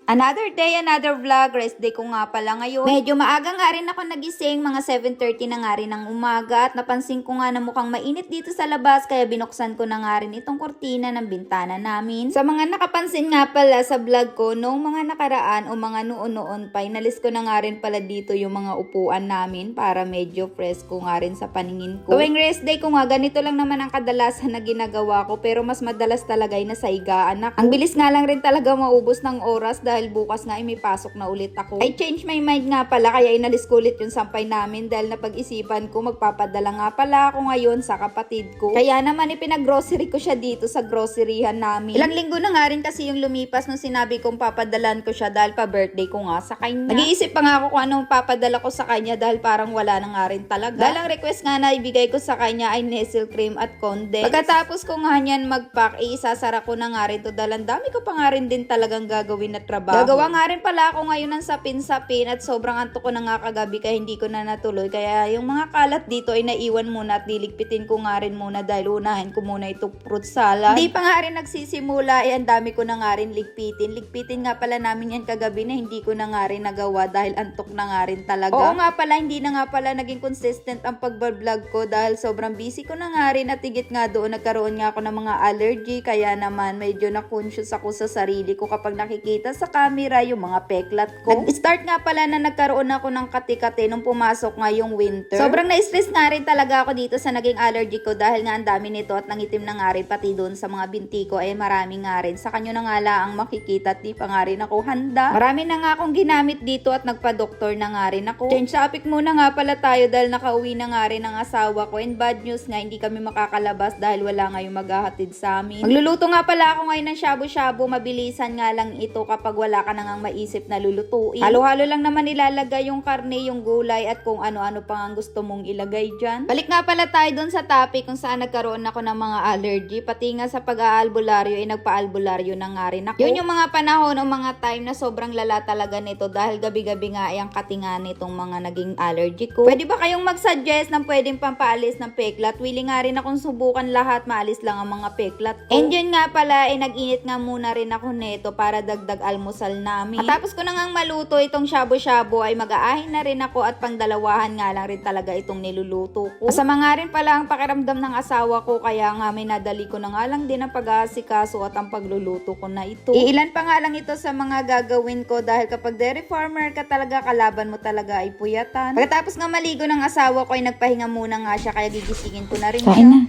Another day, another vlog. Rest day ko nga pala ngayon. Medyo maaga nga rin ako nagising, mga 7:30 na nga rin ng umaga. At napansin ko nga na mukhang mainit dito sa labas, kaya binuksan ko na nga rin itong kurtina ng bintana namin. Sa mga nakapansin nga pala sa vlog ko, noong mga nakaraan o mga noon-noon pa, inalis ko na nga rin pala dito yung mga upuan namin para medyo fresh ko nga rin sa paningin ko. Tuwing rest day ko nga, ganito lang naman ang kadalasan na ginagawa ko, pero mas madalas talaga ay nasa higaan ako. Ang bilis nga lang rin talaga maubos ng oras dahil bukas nga ay may pasok na ulit ako. I change my mind nga pala, kaya inalis ko ulit yung sampay namin dahil napag-isipan ko magpapadala nga pala ako ngayon sa kapatid ko. Kaya naman ipinag-grocery ko siya dito sa groceryhan namin. Ilang linggo na nga rin kasi yung lumipas nung sinabi kong papadalan ko siya dahil pa-birthday ko nga sa kanya. Nag-iisip pa nga ako kung anong papadala ko sa kanya dahil parang wala na nga rin talaga. Dahil ang request nga na ibigay ko sa kanya ay Nestle cream at condense. Pagkatapos ko nga niyan mag-pack, isasara ko na nga rin to dahil ang dami ko pa nga rin din talagang gagawin na trabaho. Gagawa nga rin pala ako ngayon ng sapin-sapin at sobrang antok ko na nga kagabi kaya hindi ko na natuloy. Kaya yung mga kalat dito ay naiwan muna at diligpitin ko nga rin muna dahil unahin ko muna itong fruit salad. Hindi pa nga rin nagsisimula, ang dami ko na nga rin ligpitin. Ligpitin nga pala namin yan kagabi na hindi ko na nga rin nagawa dahil antok na nga rin talaga. Oo nga pala, hindi na nga pala naging consistent ang pag-vlog ko dahil sobrang busy ko na nga rin at higit nga doon nagkaroon nga ako ng mga allergy. Kaya naman medyo na-conscious ako sa sarili ko kapag nakikita sa camera yung mga peklat ko. Nag-start nga pala na nagkaroon ako ng kati-kati nung pumasok nga yung winter. Sobrang na-stress nga rin talaga ako dito sa naging allergy ko dahil nga ang dami nito at nangitim na nga rin pati doon sa mga binti ko ay marami nga rin. Sa kanyo na nga lang makikita at di pa nga rin ako handa. Marami na nga akong ginamit dito at nagpa-doktor na nga rin ako. Change topic muna nga pala tayo dahil nakauwi na nga rin ang asawa ko and bad news nga hindi kami makakalabas dahil wala nga yung maghahatid sa amin. Magluluto nga pala ako ngayon ng shabu-shabu. Mabilisan nga lang ito kapag wala ka nang maisip na lulutuin. Halo-halo lang naman ilalagay yung karne, yung gulay at kung ano-ano pa ang gusto mong ilagay dyan. Balik nga pala tayo dun sa topic kung saan nagkaroon ako ng mga allergy. Pati nga sa pag-aalbularyo ay nagpa-albularyo na nga rin ako. Yun yung mga panahon o mga time na sobrang lala talaga nito dahil gabi-gabi nga ay ang katingan nitong mga naging allergy ko. Pwede ba kayong mag-suggest ng pwedeng pampaalis ng peklat? Willing nga rin akong subukan lahat, maalis lang ang mga peklat ko. And yun nga pala ay nag-init nga muna rin ako neto para dagdag almusal namin. At tapos ko na ngang maluto itong shabu-shabu ay mag-aahin na rin ako at pangdalawahan nga lang rin talaga itong niluluto ko. Masama nga rin pala ang pakiramdam ng asawa ko kaya nga may nadali ko na nga lang din ang pag-aasikaso at ang pagluluto ko na ito. Iilan pa nga lang ito sa mga gagawin ko dahil kapag dairy farmer ka talaga, kalaban mo talaga ay puyatan. Pagkatapos nga maligo ng asawa ko ay nagpahinga muna nga siya kaya gigisingin ko na rin siya. Kain na.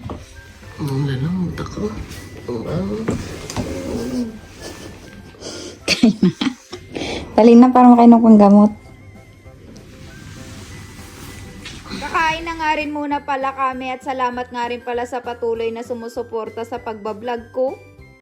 Wala na, munta ko. Kain na. Dali na para makainom kong gamot. Kakain na nga rin muna pala kami at salamat nga rin pala sa patuloy na sumusuporta sa pagbablog ko.